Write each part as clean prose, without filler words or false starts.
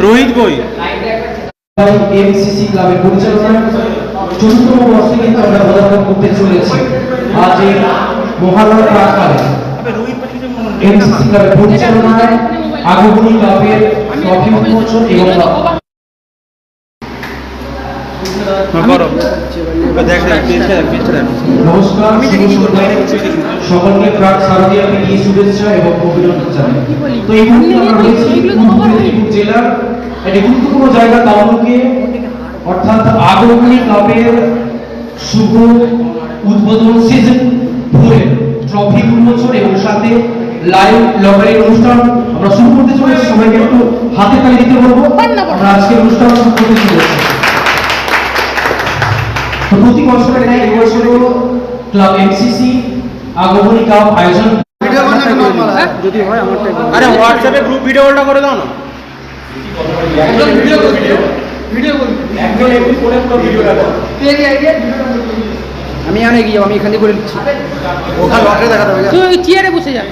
রোহিত বই এমসিসি ক্লাবের পরিচালনায় ৪তম বর্ষে কিন্তু আমরা পদার্পণ করতে চলেছি। আজ এই মহালয়ার প্রাক্কালে এমসিসি ক্লাবের পরিচালনায় আগমনী ক্লাবের ট্রফি উন্মোচন এবং নমস্কার, সকলকে প্রাক শারদীয়া প্রীতি শুভেচ্ছা এবং অভিনন্দন জানাই। তো এই মুহূর্তে আমরা রয়েছি পূর্ব মেদিনীপুর জেলার একটি গুরুত্বপূর্ণ জায়গা তমলুকে, অর্থাৎ আগমনী ক্লাবের শুভ উদ্বোধন সিজন 4 ট্রফি উন্মোচন এবং সাথে লাইভ লটারির অনুষ্ঠান আমরা শুরু করতে চলেছি। সবাইকে একটু হাতে তালি দিতে বলবো। আমরা আজকের অনুষ্ঠান শুরু করতে চলেছি। তো প্রতি বছরের ন্যায় এবছরও ক্লাব এমসিসি আগমনী কাপ আয়োজন যদি হয় আমারটা আরে হোয়াটসঅ্যাপে গ্রুপ ভিডিওটা করে দাও না। একজন ভিডিও একজন একটু করে পুরো ভিডিওটা দাও। আমি আনে গিয়ে আমি এখানে করে দিচ্ছি। ওখানে লটারি দেখাতে হবে। তুই চেয়ারে বসে যা।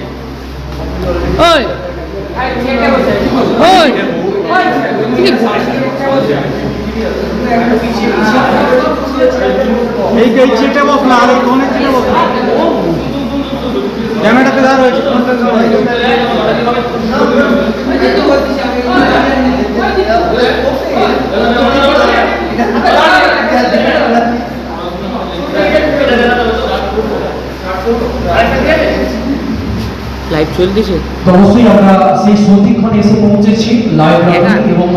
ওই ওই এই চেটে বস না, আর কোনে চেটে বস না। ক্যামেরাতে ধর হয়েছে লাইভ চলতেছে। অবশ্যই আমরা সেই সন্ধিক্ষণে এসে পৌঁছেছি লাইভ এবং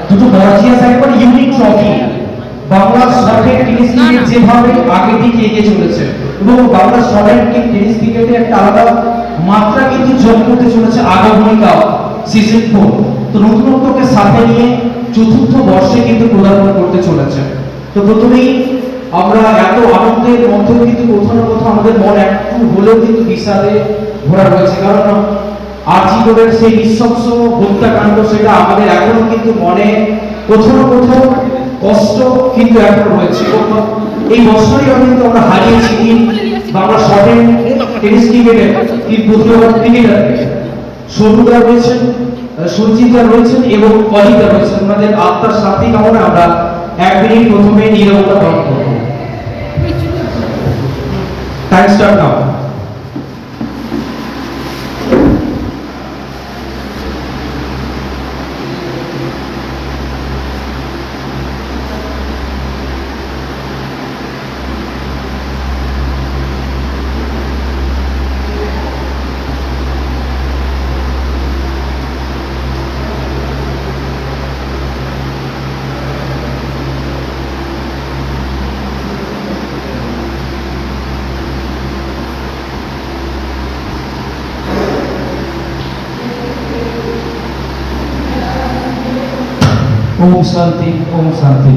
দুটো গর্জিয়াস একবার ইউনিক ট্রফি বাংলা শর্টের টেনিস ক্রিকেট যেভাবে আগের দিকে এগিয়ে চলেছে এবং বাংলা শর্টের টেনিস ক্রিকেটে একটা আলাদা মাত্রা কিন্তু যোগ করতে চলেছে আগমনী কাপ সিজন 4। তো নতুনত্বকে সাথে নিয়ে চতুর্থ বর্ষে কিন্তু পদার্পণ করতে চলেছে। তো প্রথমেই আমরা এত আনন্দের মধ্যে কিন্তু কোথাও না কোথাও আমাদের মন একটু হলেও কিন্তু বিষাদে ভরা রয়েছে, কারণ আজীবনের সেই নৃশংস হত্যাকাণ্ড সেটা আমাদের এখনো কিন্তু মনে কোথাও না কোথাও কষ্ট কিন্তু এখনো রয়েছে। এই বছরই কিন্তু আমরা হারিয়েছি বাংলা শর্টের টেনিস ক্রিকেটে তিন প্রতিভাবান ক্রিকেটারকে। সৌরদা রয়েছেন, সঞ্জিতা রয়েছেন এবং অজিতা রয়েছেন। ওনাদের আত্মার শান্তি কামনা আমরা 1 মিনিট প্রথমে নীরবতা পালন করব। Time start now. ওম শান্তি, ওম শান্তি।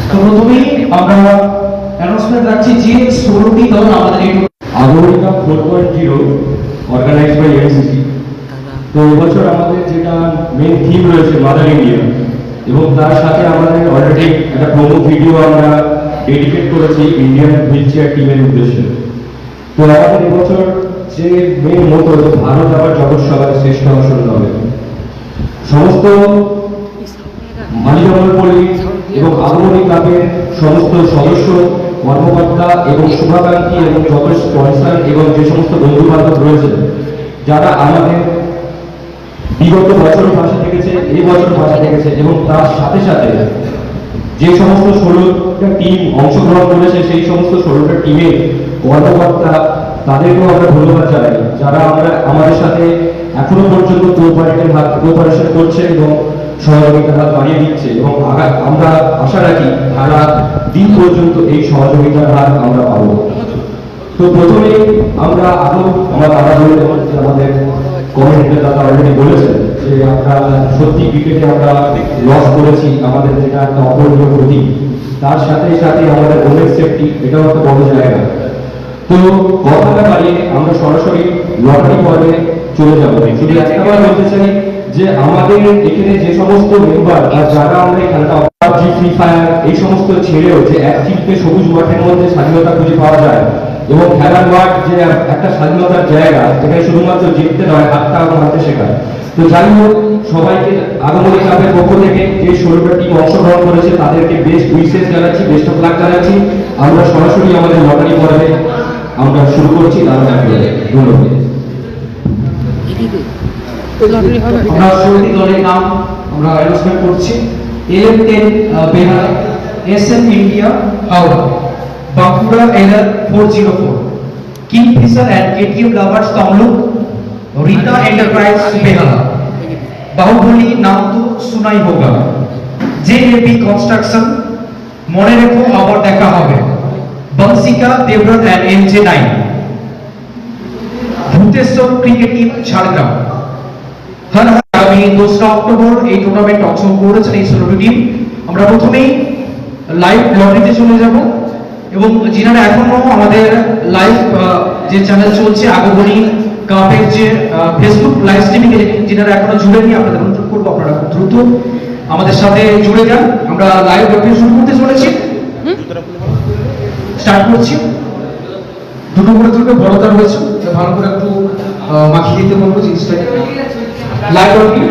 তো প্রথমেই আমরা অ্যানাউন্সমেন্ট রাখছি যে 16টি দল আমাদের এই আগমনী কাপ 4.0 অর্গানাইজড বাই এমসিসি। তো এবছর আমাদের যেটা মেন থিম রয়েছে মাদার ইন্ডিয়া, এবং তার সাথে আমাদের অলরেডি একটা প্রোমো ভিডিও আমরা ডেডিকেট করেছি ইন্ডিয়ান হুইল চেয়ার টিমের উদ্দেশ্যে। তো আমাদের এবছর যে মেন মতো যে ভারত আবার জগৎ সবার শ্রেষ্ঠ আসন হবে, সমস্ত মালিকামলপল্লী এবং আগমনী ক্লাবের সমস্ত সদস্য, কর্মকর্তা এবং শুভাকাঙ্ক্ষী এবং যত স্পন্সর এবং যে সমস্ত বন্ধু বান্ধব রয়েছে যারা আমাদের বিগত বছর পাশে থেকেছে, এই বছর পাশে থেকেছে, এবং তার সাথে সাথে যে সমস্ত 16টা টিম অংশগ্রহণ করেছে সেই সমস্ত 16টা টিমের কর্মকর্তা, তাদেরকেও আমরা ধন্যবাদ জানাই, যারা আমাদের সাথে এখনো পর্যন্ত কোঅপারেশন করছে এবং সহযোগিতার হাত বাড়িয়ে দিচ্ছে, এবং আমরা আশা রাখি সারা দিন পর্যন্ত এই সহযোগিতার হাত আমরা পাবো। তো প্রথমে আমরা আমার দাদা বলে আমাদের কমিটির দাদা অলরেডি বলেছেন যে আমরা সত্যি ক্রিকেটে আমরা লস করেছি, আমাদের যেটা একটা অপূরণীয় ক্ষতি। তার সাথে সাথে আমাদের ওমেন সেফটি, এটাও একটা বড় জায়গা। তো কথাটা বাড়িয়ে আমরা সরাসরি লটারি পর্বে চলে যাবো। শুধু একটা বার বলতে চাই যে আমাদের এখানে যে সমস্ত মেম্বার বা যারা আমরা খেলাটা পাবজি, ফ্রি ফায়ার এই সমস্ত ছেড়েও যে এক চিলকে সবুজ মাঠের মধ্যে স্বাধীনতা খুঁজে পাওয়া যায়, এবং খেলার মাঠ যে একটা স্বাধীনতার জায়গা, যেখানে শুধুমাত্র জিততে নয়, হাতটা মারতে শেখায়। তো যাই হোক, সবাইকে আগমনী ক্লাবের পক্ষ থেকে যে 16টা টিম অংশগ্রহণ করেছে তাদেরকে বেস্ট উইশেস জানাচ্ছি, বেস্ট অফ লাক জানাচ্ছি। আমরা সরাসরি আমাদের লটারি পর্বে আমরা শুরু করছি। ধন্যবাদ। লটারি হবে আমরা 16টি দলের নাম আমরা অ্যানাউন্সমেন্ট করছি। LM10 Behala, SM India Howrah, Bankura LR 404, Kingfisher and KTM lovers Tamluk, Rita enterprise Behala, Baahubali নাম তো সুনাই হোগা, JAB কনস্ট্রাকশন, মনে রেখো আবার দেখা হবে, Vanshika Debrata and MJ9, Bhuteshwar cricket team Jhargram. আগামী 2রা অক্টোবর এই টুর্নামেন্ট অংশগ্রহণ করেছেন এই 16টি টিম। আমরা প্রথমেই লাইভ লটারিতে চলে যাব এবং যিনারা এখনো আমাদের লাইভ যে চ্যানেল চলছে আগমনী কাপের যে ফেসবুক লাইভ স্ট্রিমিং এ যিনারা এখনো জুড়েননি, আপনাদের অনুরোধ করবো আপনারা খুব দ্রুত আমাদের সাথে জুড়ে যান। আমরা লাইভ লটারি শুরু করতে চলেছি, স্টার্ট করছি। দুটো করে তুলবে, বড়টা রয়েছে, ভালো করে একটু মাখিয়ে দিতে বলবো জিনিসটাকে। Live lottery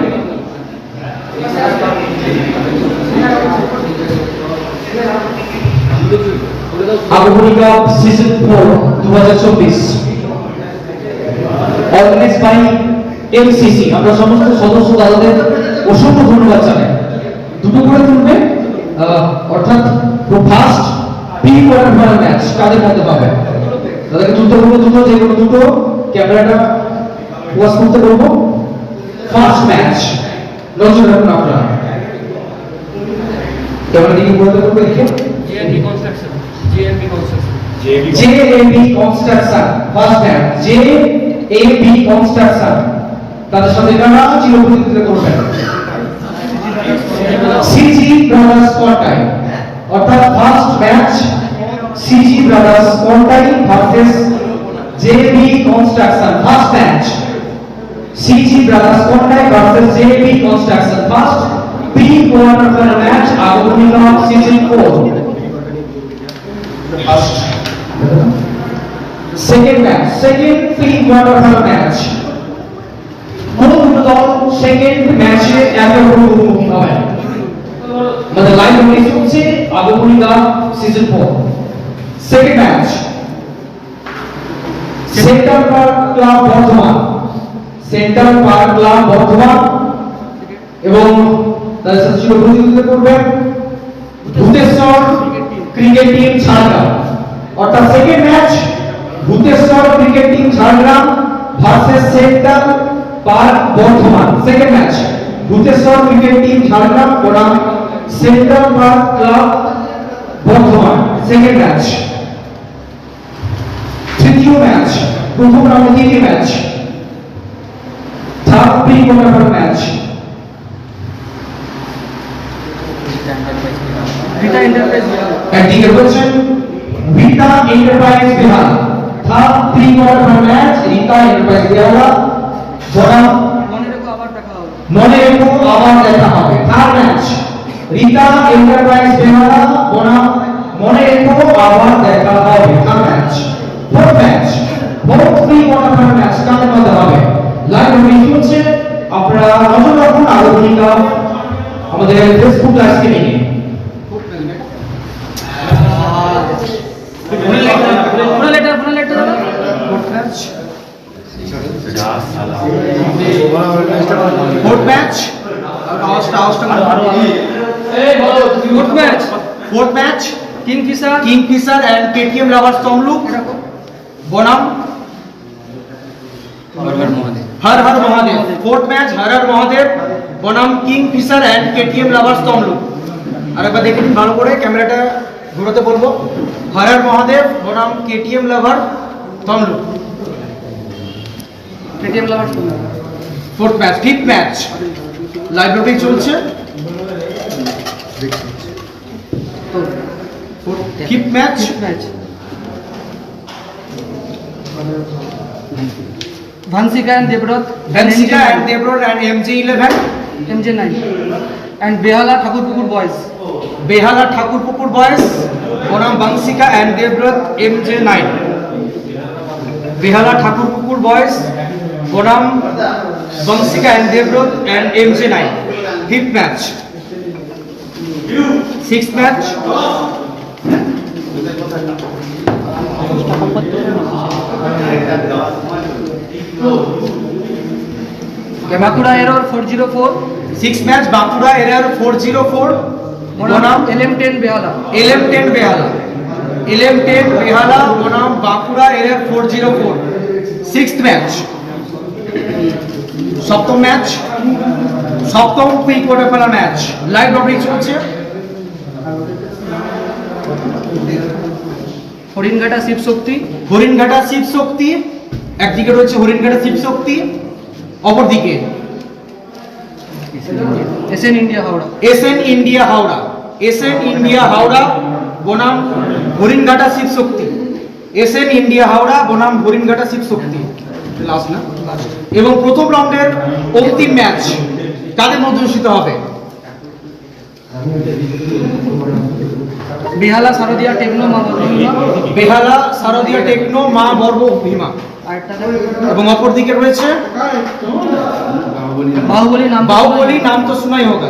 Agomoni cup season 4 2024 organise by MCC। আমরা সমস্ত সদস্য দাদাদের অসংখ্য ধন্যবাদ জানাই। দুটো করে তুলবে, অর্থাৎ first pre quarter final match কাদের মধ্যে পাবে দাদাকে তুলতে বলবো। দুটো, যে কোনো দুটো, ক্যামেরাটা ওয়াচ করতে বলবো। ফার্স্ট ম্যাচ নজর রাখুন আপনারা, ক্যামেরা দিকে বলতে বলবো। এদিকে JAB construction first match, JAB construction, তাদের সাথে কারা চিরপ্রতিদ্বন্দ্বিতা করবেন। CG ব্রাদার্স কোয়ার্টাই, অর্থাৎ first match CG brothers Contai versus JAB construction. First match CG brothers Contai versus JAB construction, first pre quarter final match Agomoni cup season 4। Second match, second pre quarter final match, কোন দুটো দল second ম্যাচে একে অপরের মুখোমুখি হবে। আমাদের লাইভ লটারি চলছে আগমনী cup season 4। Second match centre park club Bardhaman, centre park club Bardhaman এবং তাদের সাথে ছিল প্রতিদ্বন্দ্বিতা করবেন ভূতেশ্বর ক্রিকেট টিম ঝাড়গ্রাম। অর্থাৎ second match Bhuteshwar cricket team Jhargram versus centre park Bardhaman. Second match Bhuteshwar cricket team Jhargram বনাম centre park club Bardhaman. Second match. তৃতীয় ম্যাচ, প্রথম রাউন্ডের দ্বিতীয় match, third pre quarter match, Rita enterprise একদিকে রয়েছেন Rita enterprise Behala, third pre quarter match Rita enterprise Behala বনাম মনে রেখো আবার দেখা হবে। মনে রেখো আবার দেখা হবে। Third match Rita enterprise Behala বনাম মনে রেখো আবার দেখা হবে। Third match. Fourth match, fourth pre quarter match কাদের মধ্যে হবে? লাইভ রিভিউ হচ্ছে, আপনারা নজর রাখুন আগমনী কাপ আমাদের Facebook live streaming A. Fourth match fourth match Kingfisher and KTM lovers Tamluk बनाम हर हर महादेव। फोर्थ मैच हर हर महादेव बनाम Kingfisher and KTM lovers Tamluk. আরেকবার দেখে নিন ভালো করে, ক্যামেরাটা ঘোরাতে বলবো। হর হর মহাদেব বনাম KTM lover Tamluk. KTM lover fourth match. Fifth match library চলছে। Fifth match Vansika and Debrot and Debrata and MJ11 MJ9 and Behala Thakurpukur boys. Behala Thakurpukur boys बनाम Vanshika and Debabrata MJ9। Behala Thakurpukur boys বনাম Vanshika and Debabrata and MJ9. Fifth match, six match, Bankura error 404 six match Bankura error 404 বনাম LM10 Behala. LM10 Behala, LM10 Behala বনাম Bankura error 404. Sixth match, সপ্তম match, সপ্তম pre quarter final match. Live lottery চলছে। হরিণঘাটা শিবশক্তি, হরিণঘাটা শিব শক্তি, একদিকে রয়েছে হরিণঘাটা শিব শক্তি, অপরদিকে SN India Howrah. SN India Howrah, SN India Howrah বনাম হরিণঘাটা শিব শক্তি, SN ইন্ডিয়া হাওড়া বনাম হরিণঘাটা শিব শক্তি। লাস্ট না, এবং প্রথম রাউন্ডের অন্তিম ম্যাচ কাদের মধ্যে অনুষ্ঠিত হবে? বেহালা শারদিয়া টেকনো মা বর্গভীমা, বেহালা শারদীয়া টেকনো মা বর্ব ভীমা, এবং অপরদিকে রয়েছে বাহুবলী নাম बाहुबली नाम तो सुना ही होगा,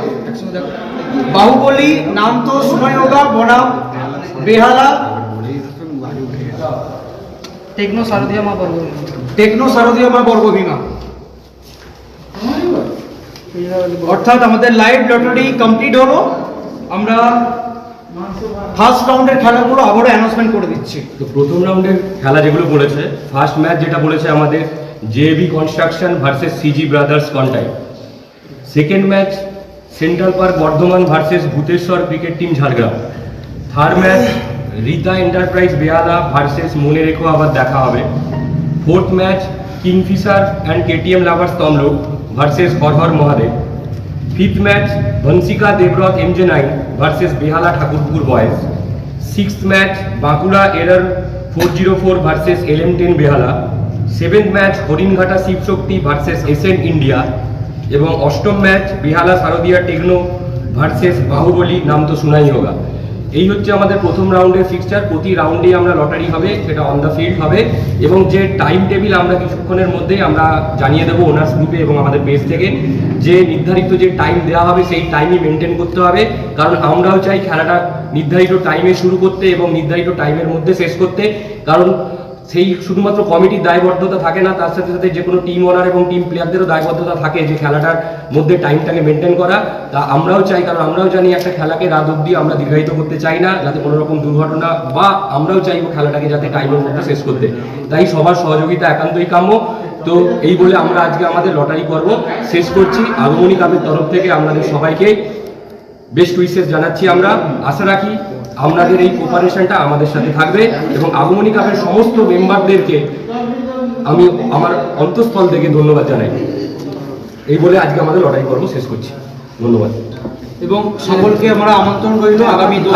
बाहुबली नाम तो सुना ही होगा बनाम बेहाला টেকনো শারদিয়া মা বর্গভীমা। টেকনো শারদীয় মা বর্গভীমা। অর্থাৎ আমাদের লাইভ লটারি কমপ্লিট হলো। আমরা ফার্স্ট রাউন্ডের খেলাগুলো আবারও অ্যানাউন্সমেন্ট করে দিচ্ছি। তো প্রথম রাউন্ডের খেলা যেগুলো বলেছে, ফার্স্ট ম্যাচ যেটা বলেছে আমাদের JB construction versus CG brothers Contai. Second match central park Bardhaman versus Bhuteshwar cricket team Jhargram. Third match Rita enterprise Behala versus মনে রেখো আবার দেখা হবে। Fourth match Kingfisher and KTM lovers Tamluk versus Har Har Mahadev. Fifth match Vanshika Debabrata MJ9 versus Behala Thakurpukur boys. Sixth match Bankura error 404 versus LM10 Behala. Seventh match Haringhata Shivshakti versus SN India. এবং অষ্টম match Behala শারদীয়া techno versus Baahubali নাম তো শোনাই হোগা। এই হচ্ছে আমাদের প্রথম রাউন্ডের ফিক্সচার। প্রতি রাউন্ডে আমরা লটারি হবে, সেটা অন দ্য ফিল্ড হবে, এবং যে টাইম টেবিল আমরা কিছুক্ষণের মধ্যেই আমরা জানিয়ে দেবো ওনার্স গ্রুপে এবং আমাদের পেজ থেকে, যে নির্ধারিত যে টাইম দেওয়া হবে সেই টাইমই মেনটেন করতে হবে। কারণ আমরাও চাই খেলাটা নির্ধারিত টাইমে শুরু করতে এবং নির্ধারিত টাইমের মধ্যে শেষ করতে। কারণ সেই শুধুমাত্র কমিটির দায়বদ্ধতা থাকে না, তার সাথে সাথে যে কোনো টিম ওনার এবং টিম প্লেয়ারদেরও দায়বদ্ধতা থাকে যে খেলাটার মধ্যে টাইমটাকে মেনটেন করা। তা আমরাও চাই, কারণ আমরাও জানি একটা খেলাকে রাত অবধি আমরা দীর্ঘায়িত করতে চাই না, যাতে কোনো রকম দুর্ঘটনা, বা আমরাও চাইবো খেলাটাকে যাতে টাইমের মধ্যে শেষ করতে। তাই সবার সহযোগিতা একান্তই কাম্য। তো এই বলে আমরা আজকে আমাদের লটারি পর্ব শেষ করছি। আগমনী কাপের তরফ থেকে আপনাদের সবাইকে বেস্ট উইশেস জানাচ্ছি। আমরা আশা রাখি আপনাদের এই কোপারেশনটা আমাদের সাথে থাকবে, এবং আগমনী কাপের সমস্ত মেম্বারদেরকে আমি আমার অন্তঃস্থল থেকে ধন্যবাদ জানাই। এই বলে আজকে আমাদের লটারি পর্ব শেষ করছি। ধন্যবাদ। এবং সকলকে আমরা আমন্ত্রণ রইল আগামী 2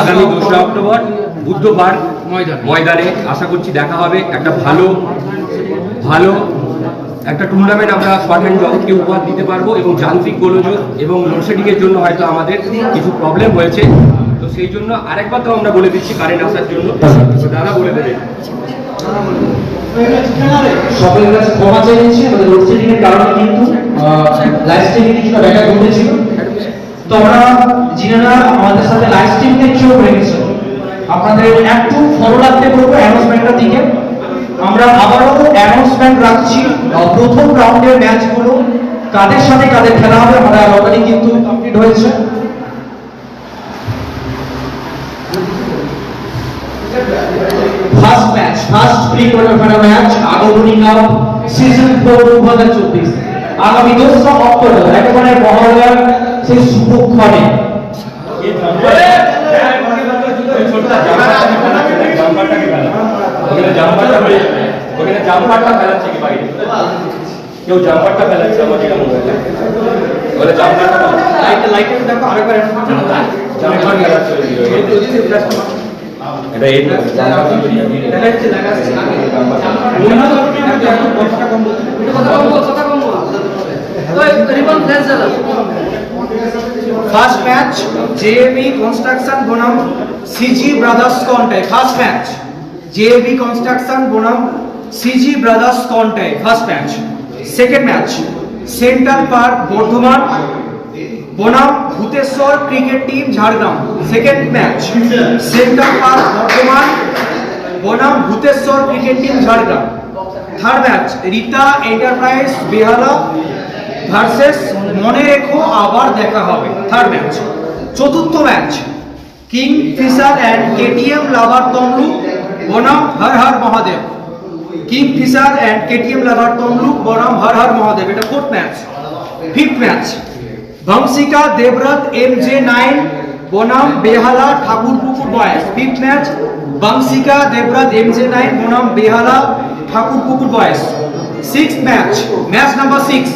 অক্টোবর বুধবার ময়দানে। ময়দানে আশা করছি দেখা হবে। একটা ভালো একটা টুর্নামেন্ট আমরা শর্ট হ্যান্ড জগৎকে উপহার দিতে পারবো, এবং যান্ত্রিক গোলযোগ এবং লোডশেডিংয়ের জন্য হয়তো আমাদের কিছু প্রবলেম হয়েছে। তো সেই জন্য আরেকবার তো আমরা বলে দিচ্ছি কারেন্ট আসার জন্য, দাদা বলে দেবে। সকলের কাছে ক্ষমা চাইছি, আমাদের লোডশেডিং এর কারণে কিন্তু লাইভ স্ট্রিমিং কিছুটা ব্যাঘাত ঘটেছিল। তো আমরা যিনারা আমাদের সাথে লাইভ স্ট্রিমিং এর যোগ রেখেছে, আপনাদের একটু ফলো রাখতে বলবো অ্যানাউন্সমেন্টটার দিকে। আমরা আবারও অ্যানাউন্সমেন্ট রাখছি প্রথম রাউন্ডের ম্যাচগুলো কাদের সাথে কাদের খেলা হবে। আমাদের লটারি কিন্তু কমপ্লিট হয়েছে। First match, first pre quarter final match Agomoni cup season 4 2024 আগামী 2 অক্টোবর একেবারে মহালয়ার সেই শুভক্ষণে জাম্পারটা ফেলাচ্ছে কি বাইরে? কেউ জাম্পারটা ফেলাচ্ছে আমার যেটা মনে হয়। বলে জাম্পারটা লাইটে দেখো আরেকবার জাম্পার ফেলাচ্ছে এটা এই ফার্স্ট ম্যাচ JAB কনস্ট্রাকশন বনাম CG brothers Contai. First match JAB construction বনাম CG brothers Contai first match. Second match central park Bardhaman বনাম Bhuteshwar cricket team Jhargram. Second match central park Bardhaman বনাম Bhuteshwar cricket team Jhargram. Third match Rita enterprise Behala versus মনে রেখো আবার দেখা হবে, থার্ড ম্যাচ। চতুর্থ match Kingfisher and KTM lover Tamluk বনাম Har Har Mahadev. Kingfisher and KTM lover Tamluk বনাম হর হর মহাদেব, এটা fourth match. Fifth match Vanshika Debrata MJ9 বনাম Behala Thakurpukur boys. Fifth match Vanshika Debrata MJ9 বনাম Behala Thakurpukur boys. Sixth match, match number 6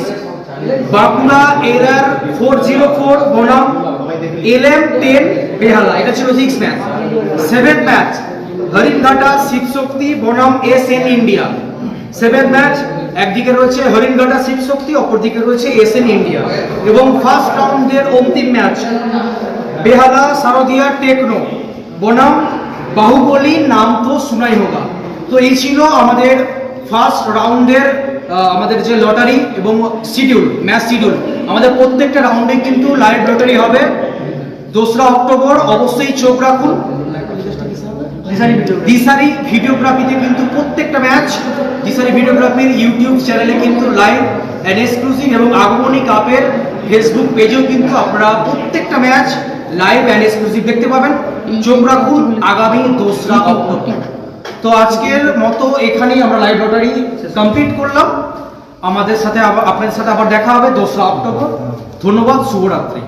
Bankura error 404 বনাম LM10 বেহালা, এটা ছিল 6 match. Seventh match Haringhata Shivshakti বনাম SN ইন্ডিয়া। সেভেন্থ ম্যাচ, একদিকে রয়েছে হরিণঘাটা শিবশক্তি, অপরদিকে রয়েছে SN ইন্ডিয়া। এবং ফার্স্ট রাউন্ডের অন্তিম ম্যাচ বেহালা শারদিয়া টেকনো বনাম বাহুবলী নাম তো শুনাই হোগা। তো এই ছিল আমাদের ফার্স্ট রাউন্ডের আমাদের যে লটারি এবং শিডিউল, ম্যাচ শিডিউল। আমাদের প্রত্যেকটা রাউন্ডে কিন্তু লাইভ লটারি হবে। 2রা অক্টোবর অবশ্যই চোখ রাখুন। দিশারি ভিডিওগ্রাফিতে কিন্তু প্রত্যেকটা ম্যাচ দিশারি ভিডিওগ্রাফির ইউটিউব চ্যানেলে কিন্তু লাইভ এন্ড এক্সক্লুসিভ, এবং আগমনী কাপের ফেসবুক পেজেও কিন্তু আপনারা প্রত্যেকটা ম্যাচ লাইভ এন্ড এক্সক্লুসিভ দেখতে পাবেন। চোখ রাখুন আগামী 2রা অক্টোবর। তো আজকের মতো এখানেই আমরা লাইভ লটারি কমপ্লিট করলাম। আমাদের সাথে আপনাদের সাথে আবার দেখা হবে 2রা অক্টোবর। ধন্যবাদ, শুভরাত্রি।